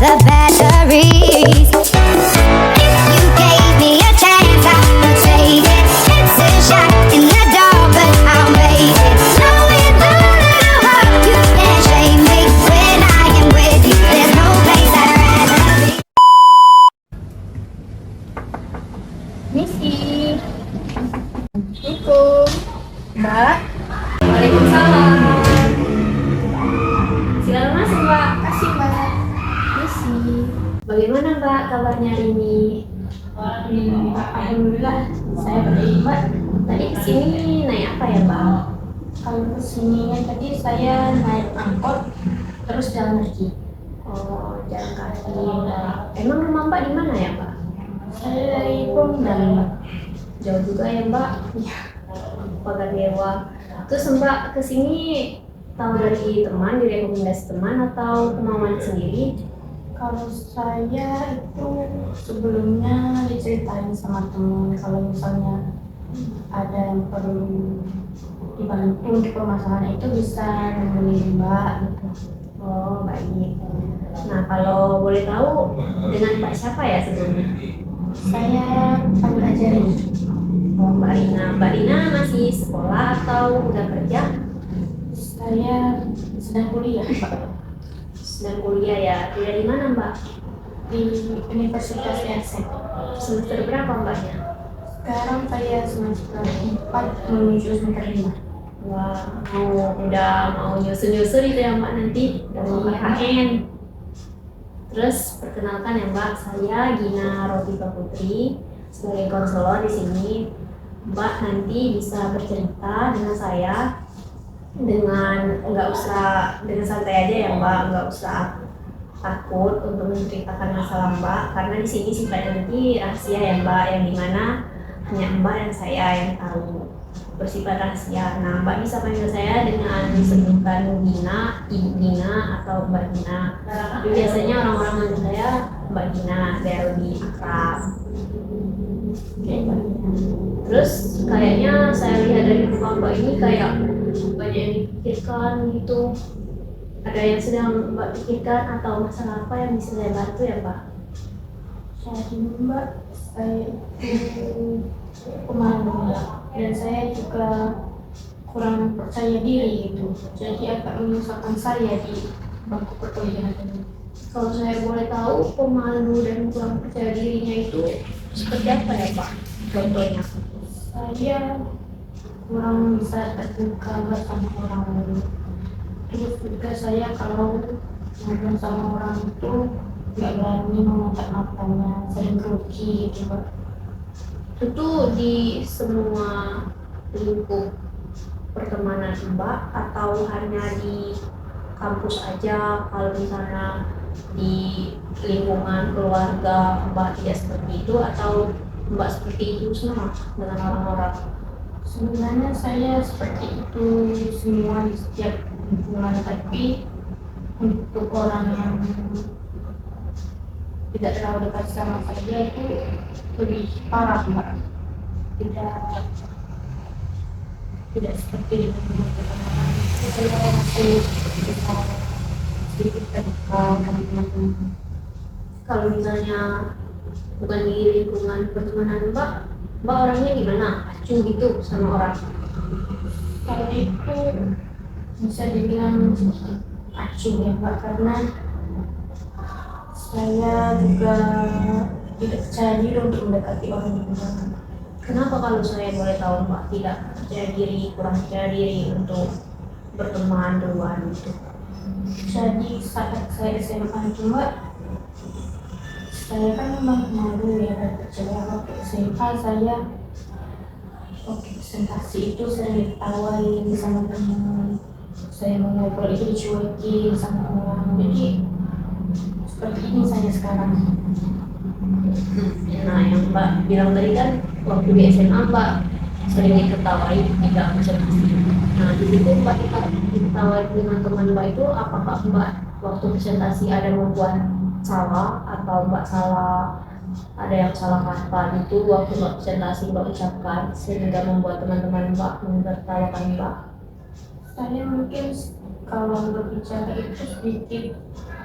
the batteries. If you gave me a chance, I would take it. It's a shot in the dark, but I'll make it. Knowing the little hope, you can't shame me. When I am with you, there's no place I'd rather be. Misi. Assalamualaikum. Mbak. Waalaikumsalam. Silakan masuk, Mbak. Kasih Mbak. Misi. Bagaimana, Mbak, kabarnya hari ini? Alhamdulillah, saya baik Mbak. Tadi kesini naik apa ya, Mbak? Kalau kesininya tadi saya naik angkot terus jalan kaki. Oh, jalan kaki, Mbak. Emang rumah Mbak di mana ya, Mbak? Saya dari Pemudali Mbak. Jauh juga ya, Mbak? Iya. Pagar Dewa. Terus Mbak kesini tahu dari teman, direkomendasi teman atau kemauan sendiri? Kalau saya itu sebelumnya diceritain sama teman kalau misalnya ada yang perlu dibantu untuk permasalahan itu bisa nemenin Mbak gitu. Oh, baik. Nah, kalau boleh tahu dengan Mbak siapa ya sebelumnya? Saya panggil aja Rini. Oh, Mbak Rina. Mbak Rina masih sekolah atau udah kerja? Saya sedang kuliah Mbak Sedang kuliah ya. Kuliah di mana, Mbak? di Universitas Yasen. Semester berapa Mbaknya? Sekarang saya semester 4 menuju semester 5. Wah, udah mau nyusul-nyusul itu ya Mbak nanti dari KKN. Terus perkenalkan ya Mbak, saya Gina Rotika Putri sebagai konselor di sini. Mbak nanti bisa bercerita dengan saya dengan dengan santai aja ya Mbak, nggak usah takut untuk menceritakan masalah Mbak karena di sini sifatnya nanti rahasia ya Mbak, yang dimana hanya Mbak dan saya yang tahu, bersifat rahasia. Nah, Mbak bisa panggil saya dengan disebutkan Gina, Ibu Gina atau Mbak Gina. Tapi biasanya orang-orang manggil saya Mbak Gina biar lebih akrab. Oke, Mbak Gina. Terus kayaknya saya lihat dari rumah Mbak ini kayak banyak yang dipikirkan gitu. Ada yang sedang Mbak pikirkan atau masalah apa yang bisa saya bantu ya Mbak? Jadi Mbak, saya itu pemalu dan saya juga kurang percaya diri gitu. Jadi agak menyusahkan saya di bangku perkuliahan ini. Kalau saya boleh tahu, pemalu dan kurang percaya dirinya itu seperti apa ya Pak? Contohnya? Saya kurang bisa terbuka bersama orang lain. Terus juga saya kalau ngomong sama orang itu nggak berani mengangkat matanya, sering grogi gitu Pak. Itu di semua lingkup pertemanan Mbak atau hanya di kampus aja? Kalau misalnya di lingkungan keluarga Mbak tidak seperti itu atau Mbak seperti itu semua dengan orang-orang? Sebenarnya saya seperti itu semua di setiap lingkungan, tapi untuk orang yang tidak terlalu dekat sama saya itu lebih parah Mbak. Tidak seperti di lingkungan orang. Saya masih bisa sedikit terbuka dengan teman-teman. Kalau misalnya bukan di lingkungan pertemanan Mbak orangnya gimana? Acuh gitu sama orang? Kalau itu bisa dibilang acuh ya Mbak, karena saya juga tidak percaya diri untuk mendekati orang itu. Kenapa kalau saya boleh tahu Mbak tidak percaya diri, kurang percaya diri untuk berteman duluan gitu? Jadi saat saya SMA itu Mbak, saya kan memang malu ya dan percaya. Waktu SMA saya waktu presentasi itu sering diketawain sama teman. Saya mau ngobrol itu dicuekin sama orang. Jadi seperti ini saya sekarang. Nah, yang Mbak bilang tadi kan waktu di SMA Mbak sering diketawain tidak presentasi. Nah, di situ Mbak diketawain dengan teman Mbak itu, apakah Mbak waktu presentasi ada membuat salah atau Mbak ada yang salah kata gitu waktu Mbak presentasi Mbak ucapkan sehingga membuat teman-teman Mbak menertawakan Mbak? Saya mungkin kalau berbicara itu sedikit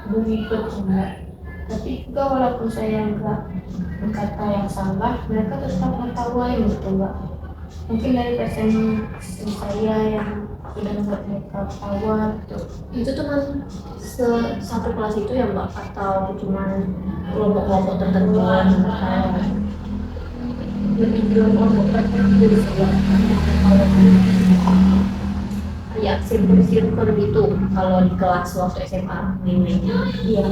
berikut Mbak. Tapi juga walaupun saya nggak berkata yang salah, mereka tetap mengetahui gitu mbak. Mungkin dari persen saya yang sudah membuat mereka ketawa gitu. Itu tuh kan satu kelas itu ya mbak, atau cuman kelompok-kelompok tertentu yang berkata? Lebih ke kelompok tertentu sih mbak. Ya sirkel gitu kalau di kelas waktu SMA nilainya. Iya.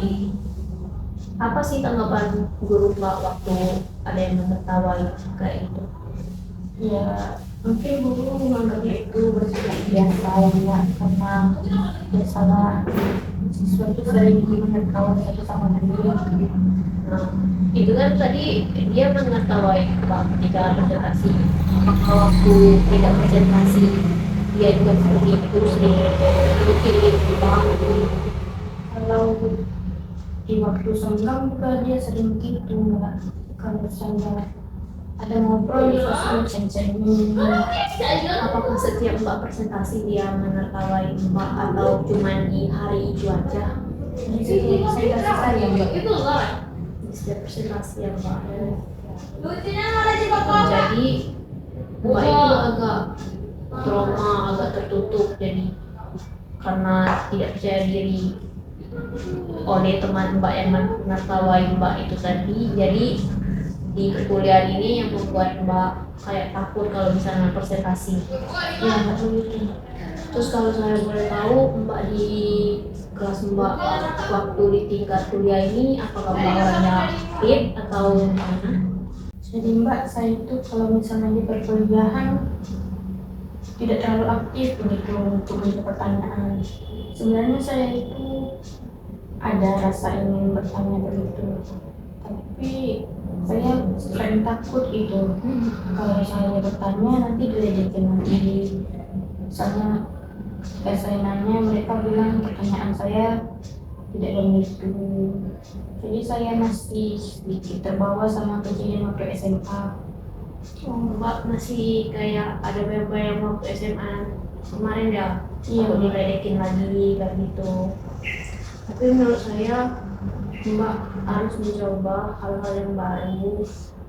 Apa sih tanggapan guru mbak waktu ada yang menertawai kayak gitu? Ya mungkin guru menganggapnya itu bersikap biasa ya, karena biasalah siswa itu sering menertawakan satu sama lain. Nah, itu kan tadi dia menertawai mbak ketika presentasi. Apakah waktu tidak presentasi dia juga seperti itu, sering bikin mbak? Kalau di waktu senggang juga dia sering gitu mbak. Kalau saya ada ngobrol dia selalu ceng-cengin. Apakah setiap mbak presentasi dia menertawai mbak atau cuma di hari itu aja? Jadi saya kasih sayang mbak. Di setiap presentasi ya mbak. Jadi mbak itu agak trauma, agak tertutup jadi karena tidak percaya diri oleh teman mbak yang menertawai mbak itu tadi. Jadi di perkuliahan ini yang membuat mbak kayak takut kalau misalnya presentasi. Ya betul. Terus kalau saya boleh tahu mbak di kelas mbak waktu di tingkat kuliah ini apakah mbak orangnya fit atau gimana? Jadi mbak saya itu kalau misalnya di perkuliahan tidak terlalu aktif begitu untuk menjawab pertanyaan. Sebenarnya saya itu ada rasa ingin bertanya begitu, tapi saya sering takut gitu. Kalau saya bertanya nanti diledekin lagi. Misalnya kayak saya nanya mereka bilang pertanyaan saya tidak begitu. Jadi saya masih sedikit terbawa sama kejadian waktu SMA. Mbak masih kayak ada bayang-bayang waktu SMA kemarin ya, Iya. aku diledekin lagi kayak gitu. Tapi menurut saya mbak harus mencoba hal-hal yang baru,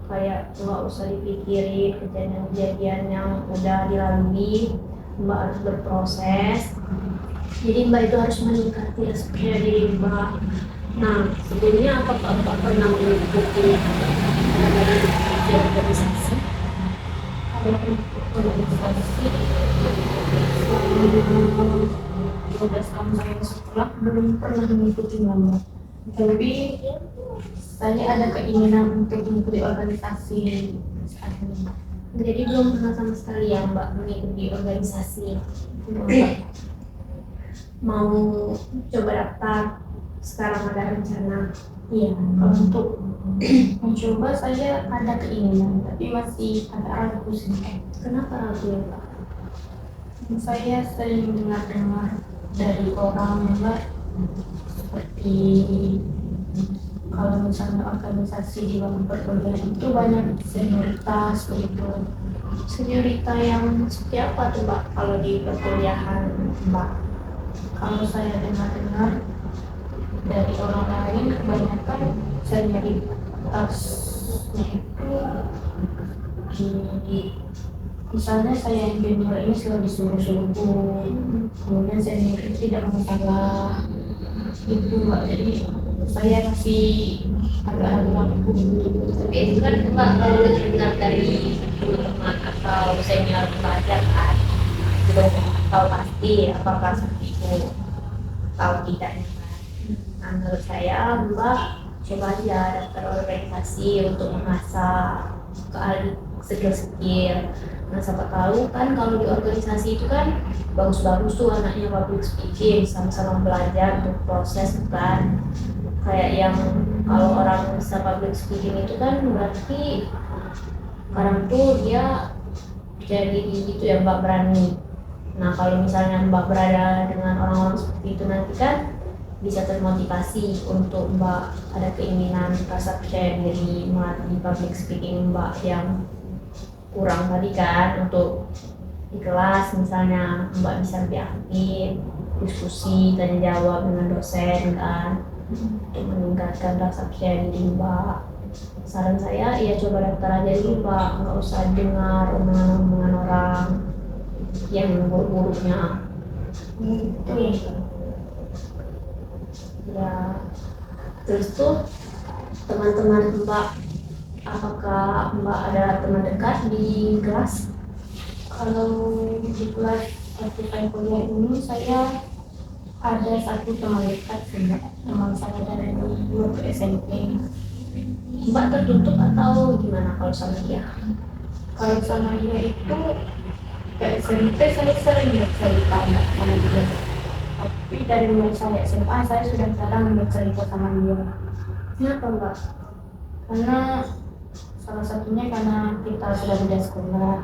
kayak nggak usah dipikirin kejadian-kejadian yang udah dilalui. Mbak harus berproses. Jadi mbak itu harus meningkati rasa percaya diri mbak. Nah, sebelumnya apakah mbak pernah mengikuti organisasi? Kalau untuk organisasi 12 tahun saya sekolah belum pernah mengikuti nama. Tapi saya ada keinginan untuk mengikuti organisasi saat ini. Jadi belum pernah sama sekali ya mbak mengikuti organisasi. Mau coba daftar, sekarang ada rencana. Iya, kalau untuk mencoba saya ada keinginan, tapi masih agak ragu sih. Kenapa ragu ya mbak? Saya sering dengar-dengar dari orang mbak, seperti kalau misalnya organisasi di bawah perkuliahan itu banyak senioritas begitu. Seniorita yang seperti apa tuh mbak kalau di perkuliahan mbak? Kalau saya dengar-dengar dari orang lain kebanyakan senioritasnya itu di misalnya saya yang junior ini selalu disuruh-suruh, kemudian senior itu tidak masalah itu mbak. Jadi saya masih agak ragu Tapi itu kan mbak kalau dengar dari teman atau senior pelajar kan, belum tahu pasti apakah seperti itu atau tidaknya kan. Nah, menurut saya mbak coba aja daftar organisasi untuk mengasah skill. Nah, siapa tahu kan kalau di organisasi itu kan bagus-bagus tuh anaknya public speaking, sama-sama belajar untuk proses kan. Kayak yang kalau orang bisa public speaking itu kan berarti orang tuh dia jadi gitu ya mbak, berani. Nah, kalau misalnya mbak berada dengan orang-orang seperti itu nanti kan bisa termotivasi untuk mbak ada keinginan rasa percaya diri melatih public speaking mbak yang kurang tadi kan, untuk di kelas misalnya mbak bisa lebih aktif. diskusi tanya jawab dengan dosen kan, untuk meningkatkan rasa percaya diri Mbak. Saran saya ya coba daftar aja dulu Mbak, nggak usah dengar omongan-omongan orang yang buruk-buruknya. Itu ya. Ya terus tuh teman-teman Mbak, apakah Mbak ada teman dekat di kelas? Kalau di kelas waktu saya kuliah ini saya ada satu teman dekat sih, Mbak. Teman saya dari waktu SMP. Mbak tertutup atau gimana kalau sama dia? Kalau sama dia itu ke SMP saya sering bercerita Mbak, sama dia. Tapi dari mulai saya SMA saya sudah jarang bercerita sama dia. Kenapa Mbak? Karena salah satunya karena kita sudah beda sekolah,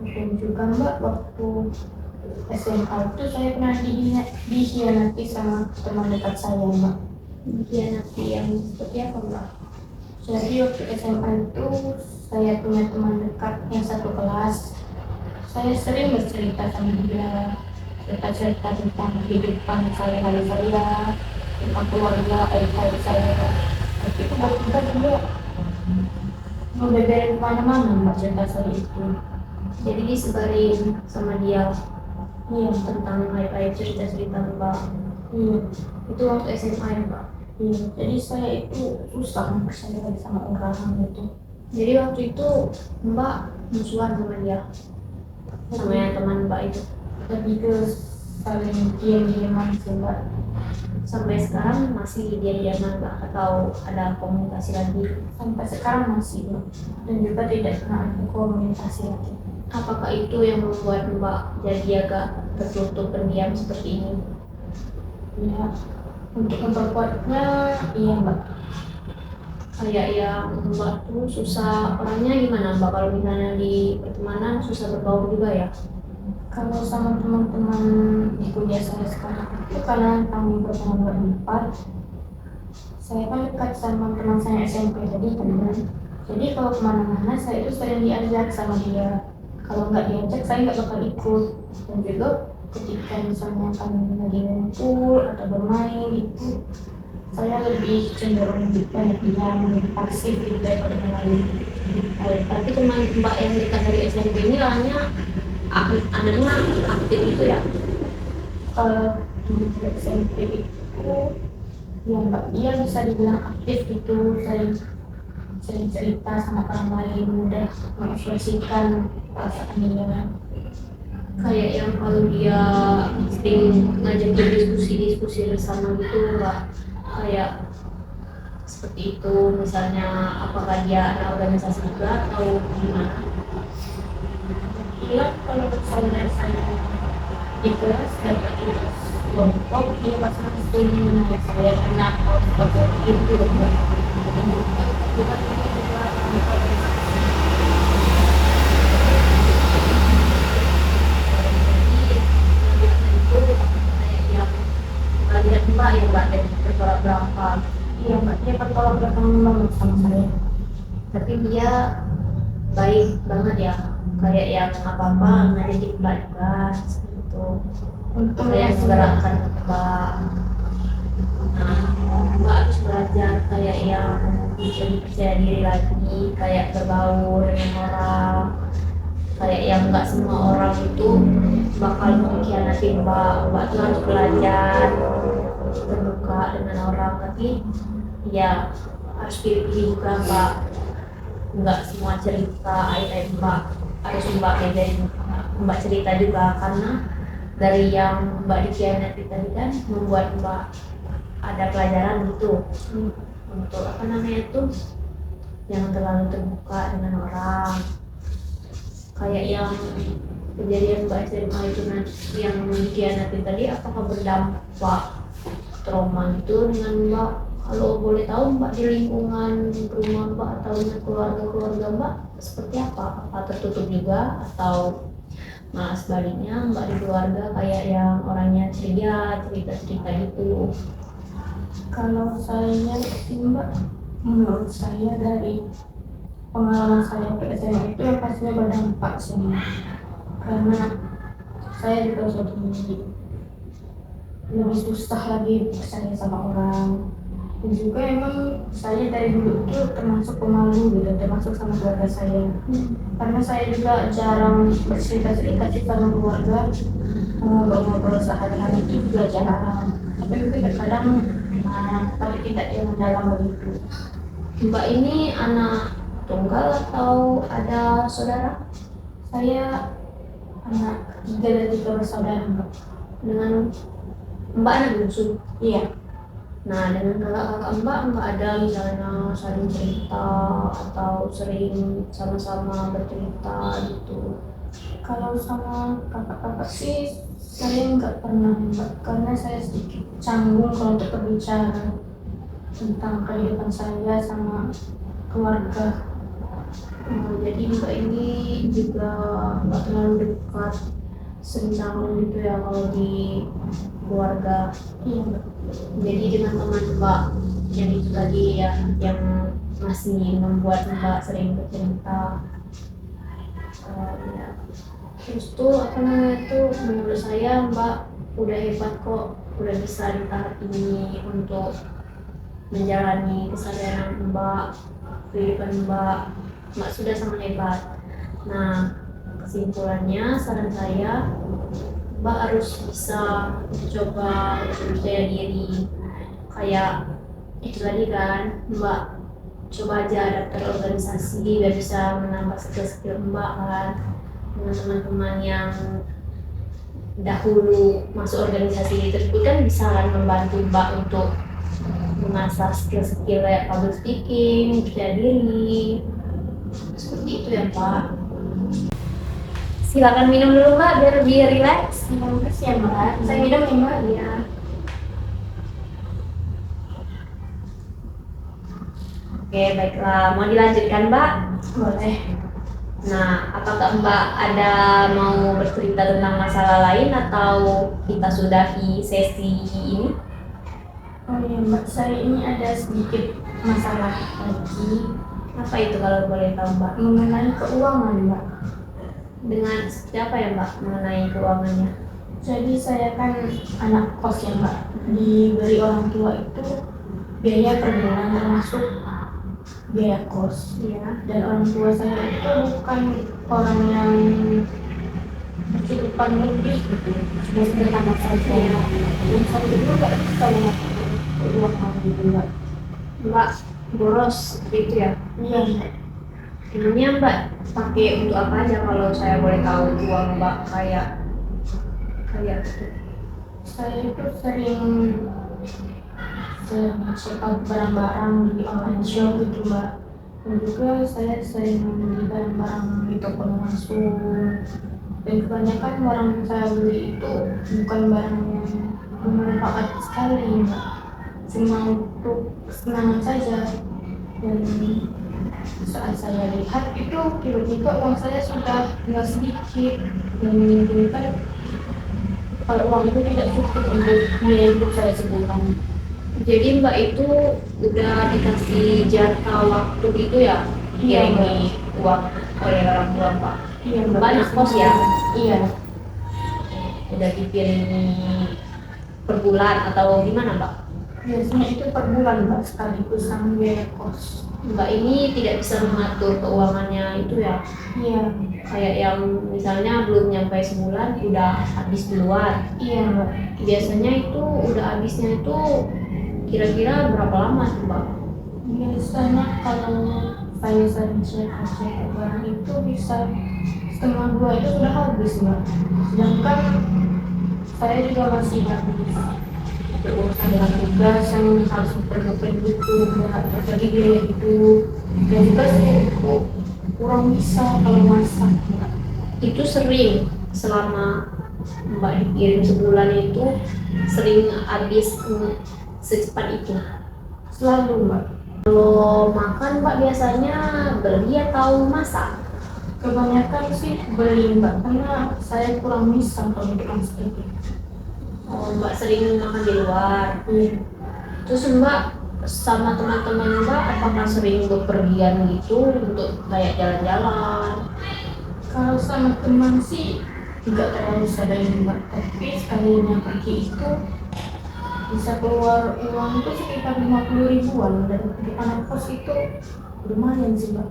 dan juga Mbak waktu SMA itu saya pernah dikhianati sama teman dekat saya Mbak. Dikhianati yang seperti apa Mbak? Jadi waktu SMA itu saya punya teman dekat yang satu kelas. Saya sering bercerita sama dia, cerita tentang kehidupan sehari-hari saya, tentang keluarga, ayah saya. Tapi itu tiba-tiba dia ngebeberin kemana-mana Mbak cerita saya itu. Jadi disebarin sama dia Iya, tentang aib-aib cerita-cerita Mbak. iya, Itu waktu SMA ya Mbak? iya. Jadi saya itu susah percaya sama orang itu. Jadi waktu itu Mbak musuhan sama dia, sama yang teman Mbak itu. Lebih ke saling diam-diaman sih Mbak. Sampai sekarang masih diam-diaman Mbak atau ada komunikasi lagi? Sampai sekarang masih Mbak. Dan juga tidak pernah ada komunikasi lagi. Apakah itu yang membuat Mbak jadi agak tertutup pendiam seperti ini? Ya, untuk memperkuatnya iya Mbak. Kayak yang Mbak tuh susah, orangnya gimana Mbak kalau misalnya di pertemanan susah berbaur juga ya? Kalau sama teman-teman di kuliah saya sekarang itu karena kami bersama berempat, saya kan dekat sama teman saya SMP tadi kan. Jadi kalau kemana-mana saya itu sering diajak sama dia. Kalau nggak diajak saya nggak bakal ikut. Dan juga ketika misalnya kami lagi ngumpul atau bermain itu, saya lebih cenderung banyak diam, lebih pasif gitu daripada yang lain. Tapi teman Mbak yang dekat dari SMP ini orangnya anaknya aktif itu ya? Kalau di SMP itu ya Mbak, dia bisa dibilang aktif gitu, sering cerita sama orang lain, mudah mengekspresikan perasaan dia. Kayak yang kalau dia sering ngajakin diskusi-diskusi bersama gitu Mbak, kayak seperti itu misalnya, apakah dia ada organisasi juga atau gimana? Dia kalau saya di kelas dapat tugas kelompok, dia pasti mengajak saya karena seperti itu Mbak. Bukan Lihat Mbak ya Mbak dari bertolak belakang. iya Mbak, dia bertolak belakang banget sama saya. Tapi dia baik banget ya, kayak yang apa-apa ngajakin Mbak juga gitu. Untuk Kayak yang menggerakkan Mbak. Nah, Mbak harus belajar kayak yang lebih percaya diri lagi, kayak berbaur dengan orang. Kayak yang nggak semua orang itu bakal mengkhianati Mbak. Mbak tuh harus belajar terbuka dengan orang, tapi ya harus pilih-pilih juga Mbak. Nggak semua cerita aib Mbak harus Mbak bedain, Mbak cerita juga, karena dari yang Mbak dikhianati tadi kan membuat Mbak ada pelajaran gitu untuk apa namanya itu, jangan terlalu terbuka dengan orang. Kayak yang kejadian Mbak SMA itu nanti yang dikhianati tadi, apakah berdampak trauma itu dengan Mbak? Kalau boleh tahu Mbak di lingkungan rumah Mbak atau dengan keluarga Mbak seperti apa? Apa tertutup juga atau malah sebaliknya Mbak di keluarga kayak yang orangnya ceria, cerita-cerita gitu? kalau saya sih Mbak, menurut saya dari pengalaman saya ke SMA itu yang pastinya berdampak sih Mbak. Karena saya juga jadi lebih susah lagi percaya sama orang. Dan juga emang saya dari dulu itu termasuk pemalu gitu, termasuk sama keluarga saya. Karena saya juga jarang bercerita-cerita sih sama keluarga, ngobrol-ngobrol sehari-hari itu juga jarang. Tapi mungkin terkadang tapi tidak yang mendalam begitu. Mbak ini anak tunggal atau ada saudara? Saya anak 3 dan 3 bersaudara, Mbak. Dengan Mbak anak bungsu. Iya. Nah, dengan kakak-kakak Mbak ada misalnya saling cerita atau sering sama-sama bercerita gitu. Kalau sama kakak-kakak sih saya nggak pernah, Mbak, karena saya sedikit canggung kalau untuk berbicara tentang kehidupan saya sama keluarga. Jadi Mbak ini juga nggak terlalu dekat, sering canggung gitu ya kalau di keluarga. Iya, Mbak. Jadi dengan teman Mbak yang itu tadi ya, yang masih membuat Mbak sering bercerita. Ya. Terus tuh apa namanya tuh, menurut saya Mbak udah hebat kok, udah bisa di tahap ini untuk menjalani keseharian Mbak, kehidupan Mbak sudah sangat hebat. Nah, kesimpulannya saran saya, Mbak harus bisa coba percaya diri. Kayak itu tadi kan, Mbak coba aja daftar organisasi biar bisa menambah skill Mbak kan, dengan teman-teman yang dahulu masuk organisasi tersebut kan bisa kan membantu Mbak untuk mengasah skill-skill kayak public speaking, percaya diri, seperti itu ya Mbak. Silakan minum dulu Mbak biar lebih rileks. Terima kasih ya, Mbak. Saya minum nih, Mbak. Ya. Oke, baiklah. Mau dilanjutkan Mbak? Boleh. Nah, apakah Mbak ada mau bercerita tentang masalah lain atau kita sudahi sesi ini? Oh iya, Mbak, saya ini ada sedikit masalah lagi Apa itu kalau boleh tahu Mbak? mengenai keuangan, Mbak. Dengan siapa ya Mbak mengenai keuangannya? Jadi saya kan anak kos ya, Mbak. Diberi orang tua itu biaya per bulan termasuk biaya kos. Iya. Dan orang tua saya itu bukan orang yang berkehidupan lebih gitu, sudah sederhana saja. Dan saya itu nggak bisa mengatur keuangan gitu, Mbak. Mbak boros seperti itu ya? Iya, Mbak. Emangnya Mbak pakai untuk apa aja kalau saya boleh tahu uang Mbak kayak gitu? Saya itu sering check out barang-barang di online shop gitu, Mbak. Dan juga saya sering membeli barang-barang di toko langsung. Dan kebanyakan barang yang saya beli itu bukan barang yang bermanfaat sekali, Mbak. Cuma untuk kesenangan saja. Dan saat saya lihat itu tiba-tiba uang saya sudah tinggal sedikit, dan menunjukkan kalau uang itu tidak cukup untuk biaya hidup saya sebulan. Jadi Mbak itu udah dikasih jatah waktu gitu ya? Iya, Kirimi uang oleh orang tua Mbak? Iya, Mbak. Banyak kos ya? Iya. Udah dikirimi per bulan atau gimana Mbak? Biasanya itu per bulan, Mbak, sekaligus sama biaya kos. Mbak ini tidak bisa mengatur keuangannya itu ya? Iya. Kayak yang misalnya belum nyampe sebulan udah habis duluan. Iya, Mbak. Biasanya itu udah habisnya itu kira-kira berapa lama sih Mbak? Biasanya kalau saya sering cek barang itu bisa setengah 2 itu sudah habis, Mbak. Sedangkan saya juga masih habis berurusan dengan tugas yang harus diperlukan itu, berbagi biaya itu, dan juga saya itu kurang bisa kalau masak, Mbak. Itu sering selama Mbak dikirim sebulan itu sering habis secepat itu? Selalu, Mbak. Kalau makan Mbak biasanya beli atau masak? Kebanyakan sih beli, Mbak, karena saya kurang bisa kalau untuk masak itu. Oh, Mbak sering makan di luar. Iya. Terus Mbak sama teman-teman Mbak apakah sering bepergian gitu untuk kayak jalan-jalan? Kalau sama teman sih nggak terlalu sering, Mbak, tapi sekalinya pergi itu bisa keluar uang itu sekitar 50 ribuan, dan di anak kos itu lumayan sih mbak.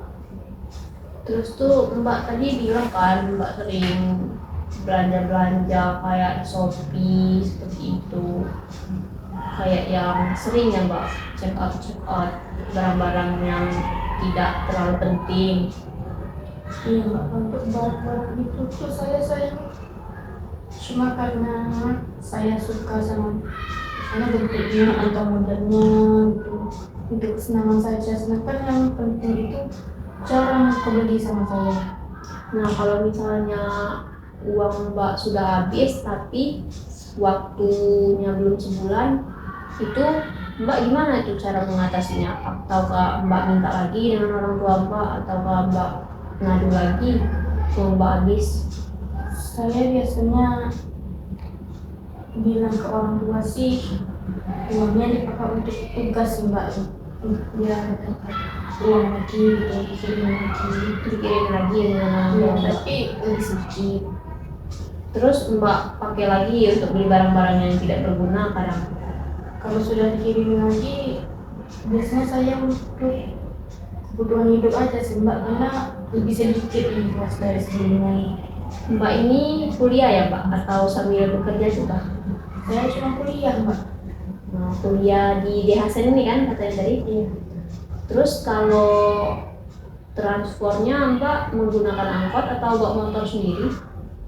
Terus tuh Mbak tadi bilang kan Mbak sering belanja-belanja kayak Shopee seperti itu. Kayak yang sering ya Mbak check out barang-barang yang tidak terlalu penting. Iya mbak, untuk barang-barang itu tuh saya sayang cuma karena saya suka sama bentuknya atau modelnya gitu, untuk kesenangan saja. Sedangkan yang penting itu jarang kebeli sama saya. Nah kalau misalnya uang Mbak sudah habis tapi waktunya belum sebulan, itu Mbak gimana tuh cara mengatasinya? Ataukah Mbak minta lagi dengan orang tua Mbak, ataukah Mbak ngadu lagi uang Mbak habis? Saya biasanya bilang ke orang tua sih, uangnya dipakai untuk tugas sih mbak, biar dapat uang lagi gitu, dikirim lagi. Dikirim lagi dengan Iya, orang tua. tapi sedikit. Terus Mbak pakai lagi untuk beli barang-barang yang tidak berguna kadang. Kalau sudah dikirim lagi, biasanya saya untuk kebutuhan hidup aja sih mbak, karena lebih sedikit nih pas dari sebelumnya. Mbak ini kuliah ya Mbak, atau sambil bekerja juga? Saya cuma kuliah mbak. Nah, kuliah di DHSN ini kan katanya tadi. Iya. Terus kalau transportnya Mbak menggunakan angkot atau bawa motor sendiri?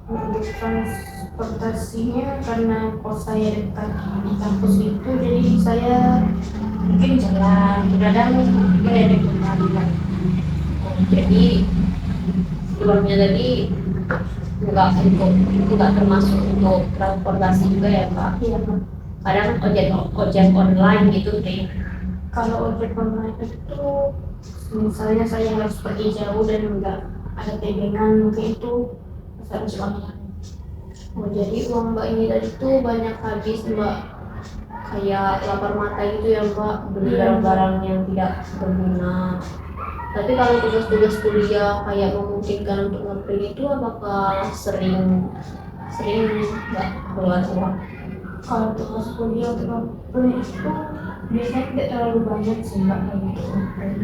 Untuk transportasinya, karena pos saya dekat di kampus itu, jadi saya mungkin jalan, kadang mungkin ada kendaraan. Jadi uangnya tadi nggak termasuk untuk transportasi juga ya Mbak? Iya Mbak. Kadang ojek online gitu sih. Kalau ojek online itu misalnya saya harus pergi jauh dan enggak ada pegangan, mungkin itu saya harus online. Oh, jadi uang Mbak ini tadi tuh banyak habis Mbak, kayak lapar mata gitu ya Mbak, beli barang-barang yang tidak berguna. Tapi kalau tugas-tugas kuliah kayak memungkinkan untuk ngeprint itu, apakah sering nggak keluar uang? Kalau tugas kuliah untuk ngeprint itu biasanya tidak terlalu banyak sih mbak, kayak gitu.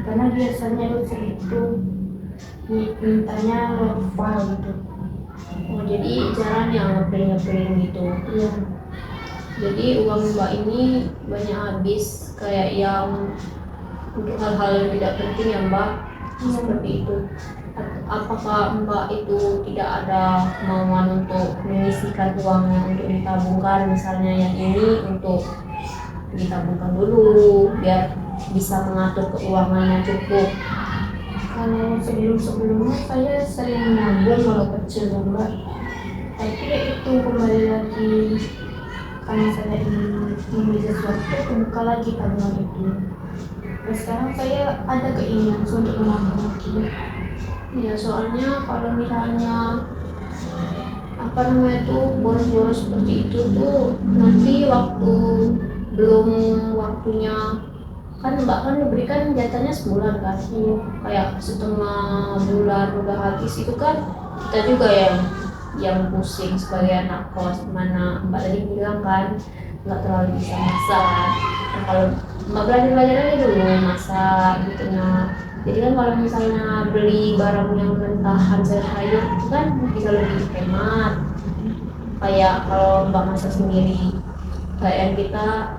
Karena biasanya dosen itu mintanya lewat file gitu. Oh, jadi jarang yang ngeprint gitu. Iya. Jadi uang Mbak ini banyak habis kayak yang untuk hal-hal yang tidak penting ya Mbak, seperti itu. Apakah Mbak itu tidak ada kemauan untuk menyisihkan uangnya untuk ditabungkan, misalnya yang ini untuk ditabungkan dulu biar bisa mengatur keuangannya cukup? Kalau sebelum-sebelumnya saya sering nabung kalau kecil ya mbak, tapi itu kembali lagi karena saya ingin membeli sesuatu, buka lagi tabungan itu. Nah, sekarang saya ada keinginan untuk menabung lagi. Ya soalnya kalau misalnya apa namanya tuh boros-boros seperti itu tuh nanti waktu belum waktunya, kan Mbak kan diberikan jatahnya sebulan kan, kayak setengah bulan udah habis itu kan kita juga yang pusing sebagai anak kos, mana Mbak tadi bilang kan nggak terlalu bisa masak kan. Nah, kalau Mbak belajar aja dulu masak gitu. Nah jadi kan kalau misalnya beli barang yang mentahan sayur itu kan bisa lebih hemat. Kayak kalau Mbak masak sendiri, kayak kita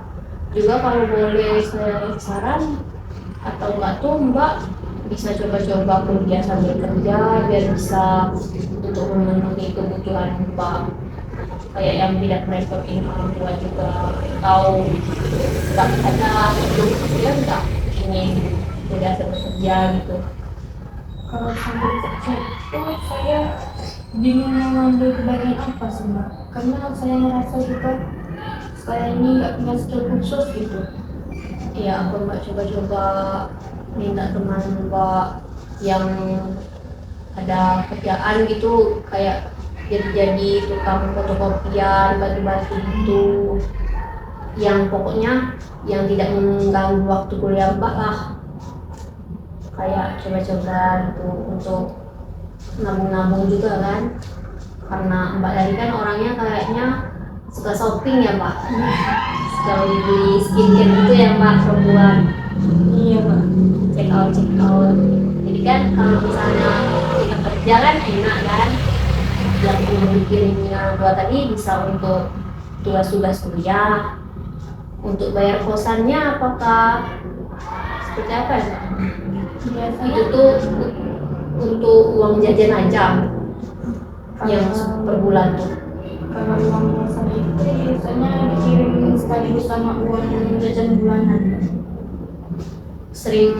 juga kalau boleh saya saran atau enggak tuh Mbak bisa coba-coba kuliah sambil kerja biar bisa untuk memenuhi kebutuhan Mbak, kayak yang tidak merepotin orang tua juga, atau nggak ada untuk kuliah nggak ingin kuliah sambil kerja gitu. Kalau sambil kerja itu saya bingung mengambil bagian apa sih mbak, karena saya merasa juga saya ini nggak punya skill khusus gitu. Ya aku Mbak coba-coba minta teman Mbak yang ada kerjaan gitu, kayak jadi tukang fotokopian, bantu-bantu gitu, yang pokoknya yang tidak mengganggu waktu kuliah Mbak lah. Kayak coba-coba gitu untuk nabung-nabung juga kan, karena Mbak tadi kan orangnya kayaknya suka shopping ya Mbak. kalau beli skincare itu ya mbak per bulan. Iya mbak. Check out. Jadi kan kalau misalnya kita kerja kan enak kan, yang dikirimnya dua tadi bisa untuk tugas-tugas kuliah, untuk bayar kosannya apakah seperti apa ya mbak? Biasanya Itu tuh untuk uang jajan aja yang per bulan tuh. kalau uang kosan itu biasanya dikirim sekaligus sama uang jajan bulanan. Sering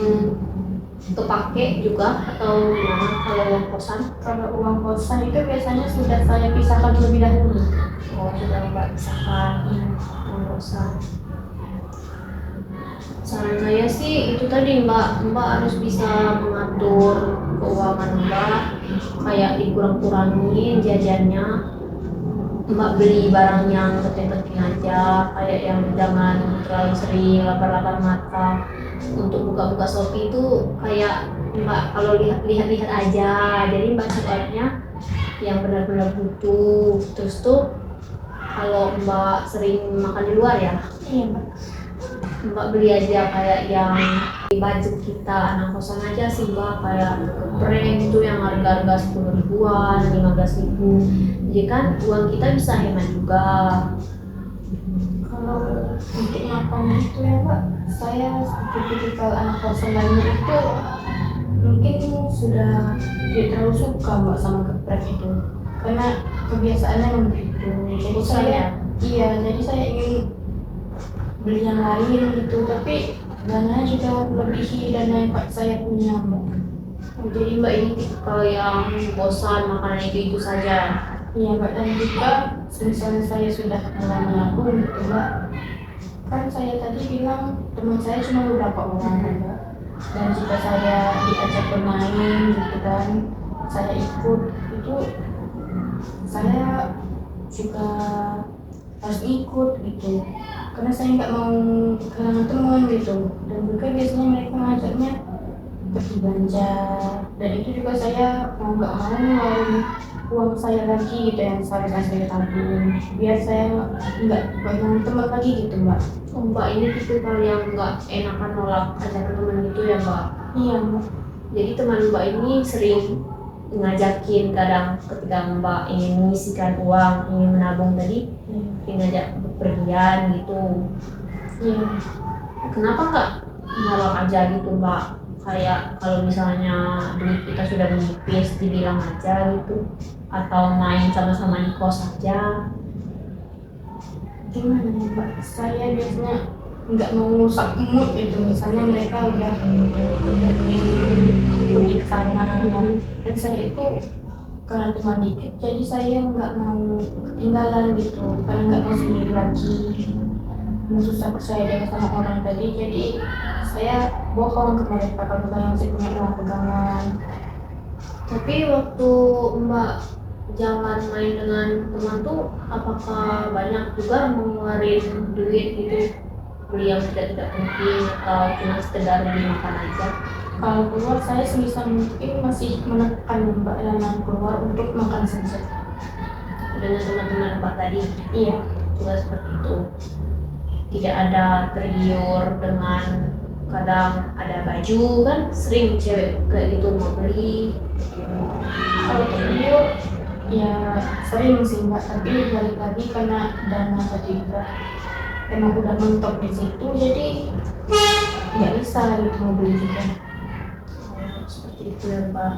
kepake juga atau gimana kalau uang kosan? Kalau uang kosan itu biasanya sudah saya pisahkan terlebih dahulu. Oh sudah mbak pisahkan uang kosan. Saran saya sih itu tadi mbak harus bisa mengatur keuangan mbak, kayak dikurang-kurangin jajannya, mbak beli barang yang penting-penting aja, kayak yang jangan terlalu sering lapar-lapar mata. Untuk buka-buka Shopee itu kayak mbak kalau lihat-lihat aja, jadi mbak cobanya yang benar-benar butuh. Terus tuh kalau mbak sering makan di luar ya, Iya mbak. mbak beli aja kayak yang di budget kita anak kosan aja sih mbak, kayak geprek itu yang harga 10 ribuan, 15 ribu. Jadi kan uang kita bisa hemat juga. Kalau untuk makan itu ya mbak, saya seperti tipikal anak kosan lainnya itu mungkin sudah tidak terlalu suka mbak sama geprek itu, karena kebiasaannya begitu. Jadi saya ingin beli yang lain gitu, tapi dana juga melebihi dana yang saya punya mbak. Jadi mbak ini tipikal yang bosan makanan itu saja. Iya mbak, dan juga misalnya saya sudah mulai menabung gitu mbak, kan saya tadi bilang teman saya cuma beberapa orang kan mbak, dan jika saya diajak bermain gitu kan, saya ikut, itu saya juga harus ikut gitu, karena saya nggak mau kehilangan teman gitu. Dan juga biasanya mereka ngajaknya pergi belanja, dan itu juga saya mau nggak mau ngeluarin uang saya lagi gitu yang seharusnya saya tabung, biar saya nggak kehilangan teman lagi gitu mbak. Oh, mbak ini tipikal yang nggak enakan nolak ajakan teman gitu ya mbak. Iya mbak. Jadi teman mbak ini sering ngajakin, kadang ketika mbak ingin mengisikan uang, ingin menabung tadi, ngajak bepergian gitu. Iya. Kenapa nggak nolak aja gitu mbak? Kayak kalau misalnya duit kita sudah menipis, dibilang aja gitu, atau main sama-sama di kos aja. Gimana ya mbak, saya biasanya nggak mau rusak mood gitu, misalnya mereka udah pergi ke sana dan saya itu karena cuma dikit, jadi saya nggak mau ketinggalan gitu, karena nggak mau sendiri lagi, susah percaya dengan sama orang tadi. Jadi saya bohong ke mereka kalau saya masih punya uang pegangan. Tapi waktu mbak jalan main dengan teman tuh, apakah banyak juga mengeluarin duit gitu, beli yang tidak penting atau cuma sekedar beli makan aja? Kalau keluar saya sebisa mungkin masih menekan mbak yang keluar untuk makan saja. Dengan teman-teman mbak tadi Iya. juga seperti itu, tidak ada tergiur dengan, kadang ada baju kan sering cewek kayak gitu mau beli. Kalau video ya sering sih mbak, tapi balik lagi karena dana tadi juga emang udah mentok di situ, jadi nggak bisa gitu mau beli juga. Seperti itu ya mbak.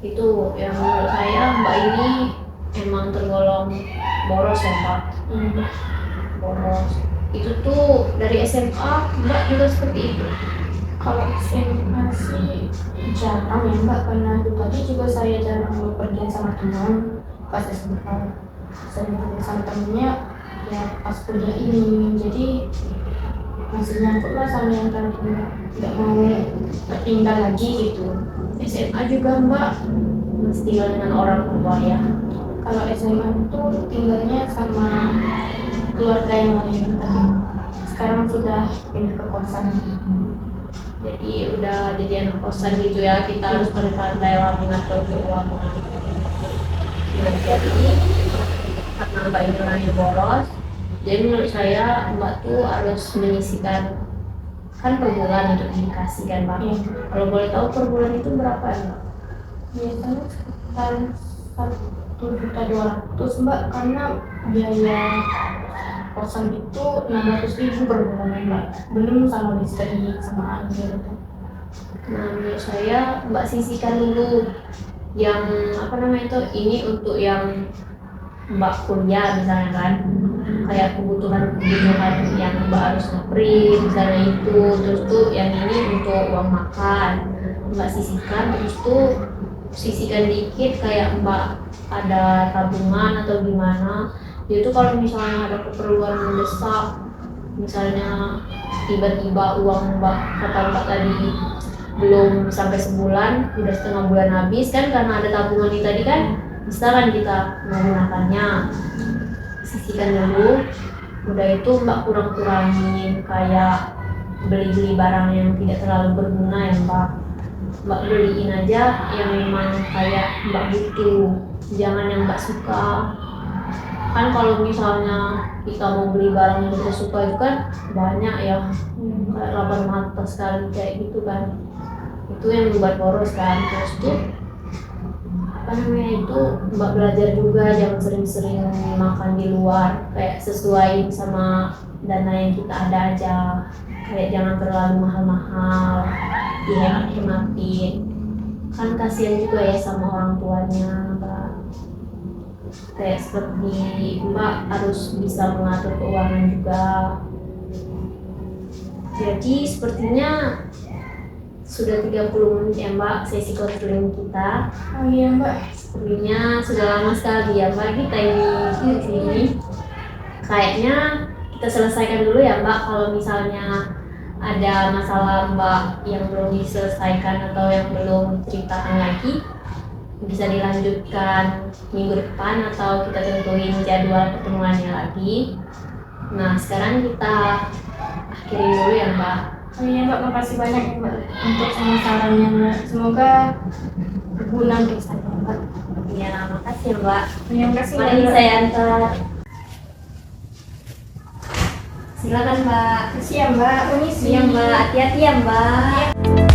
Itu yang menurut saya mbak ini emang tergolong boros ya mbak. Boros. Itu tuh dari SMA mbak juga seperti itu? Kalau SMA sih jarang ya mbak, karena itu tadi juga saya jarang berpergian sama teman pas SMA. Saya berpergian sama temennya ya pas kuliah ini, jadi masih nyangkut lah sama yang tadi, nggak mau tertinggal lagi gitu. SMA juga mbak masih tinggal dengan orang tua ya? Kalau SMA itu tinggalnya sama keluarga yang lain, tapi sekarang sudah pindah ke kosan. Jadi udah jadi anak kosan gitu ya, kita harus pandai-pandai lah mengatur keuangan. Nah, jadi karena mbak ini orangnya boros, Jadi menurut saya Mbak tuh harus menyisihkan kan per bulan untuk dikasihkan Mbak. Iya. Kalau boleh tahu per bulan itu berapa ya Mbak? Biasanya sekitar 1.200.000 Mbak, karena biaya kosan itu 600.000 per bulan Mbak, belum sama listrik sama air itu. Nah menurut saya Mbak sisihkan dulu yang apa namanya itu, ini untuk yang Mbak kuliah misalnya kan, kayak kebutuhan yang Mbak harus ngeprint misalnya itu, terus tuh yang ini untuk uang makan Mbak sisihkan, terus tuh sisihkan dikit kayak Mbak ada tabungan atau gimana. Itu kalau misalnya ada keperluan mendesak, misalnya tiba-tiba uang Mbak kata Mbak tadi belum sampai sebulan, udah setengah bulan habis kan, karena ada tabungan ini tadi kan, bisa kan kita menggunakannya. Sisihkan dulu, udah itu Mbak kurang-kurangin kayak beli-beli barang yang tidak terlalu berguna ya Mbak. Mbak beliin aja yang memang kayak Mbak butuh, jangan yang Mbak suka. Kan kalau misalnya kita mau beli barang yang kita suka itu kan banyak ya, kayak 8 mata sekali kayak gitu kan, itu yang membuat boros kan. Terus tuh apa namanya itu, Mbak belajar juga jangan sering-sering makan di luar, kayak sesuai sama dana yang kita ada aja, kayak jangan terlalu mahal-mahal, dihemat-hematin, kan kasihan juga ya sama orang tuanya Mbak. Kayak seperti Mbak harus bisa mengatur keuangan juga. Jadi sepertinya sudah 30 menit ya Mbak sesi konseling kita. Oh iya Mbak. Sepertinya sudah lama sekali ya Mbak kita ini di sini. Kayaknya kita selesaikan dulu ya Mbak. Kalau misalnya ada masalah Mbak yang belum diselesaikan atau yang belum ceritakan lagi, bisa dilanjutkan minggu depan atau kita tentuin jadwal pertemuannya lagi. Nah sekarang kita akhiri dulu ya Mbak. Oh iya Mbak, makasih banyak ya Mbak untuk semua sarannya Mbak. Semoga berguna untuk saya Mbak. Iya, makasih ya Mbak. Terima kasih Mari Mbak. saya antar. Silakan Mbak. Terima kasih ya Mbak. Permisi. Iya Mbak, hati-hati ya Mbak.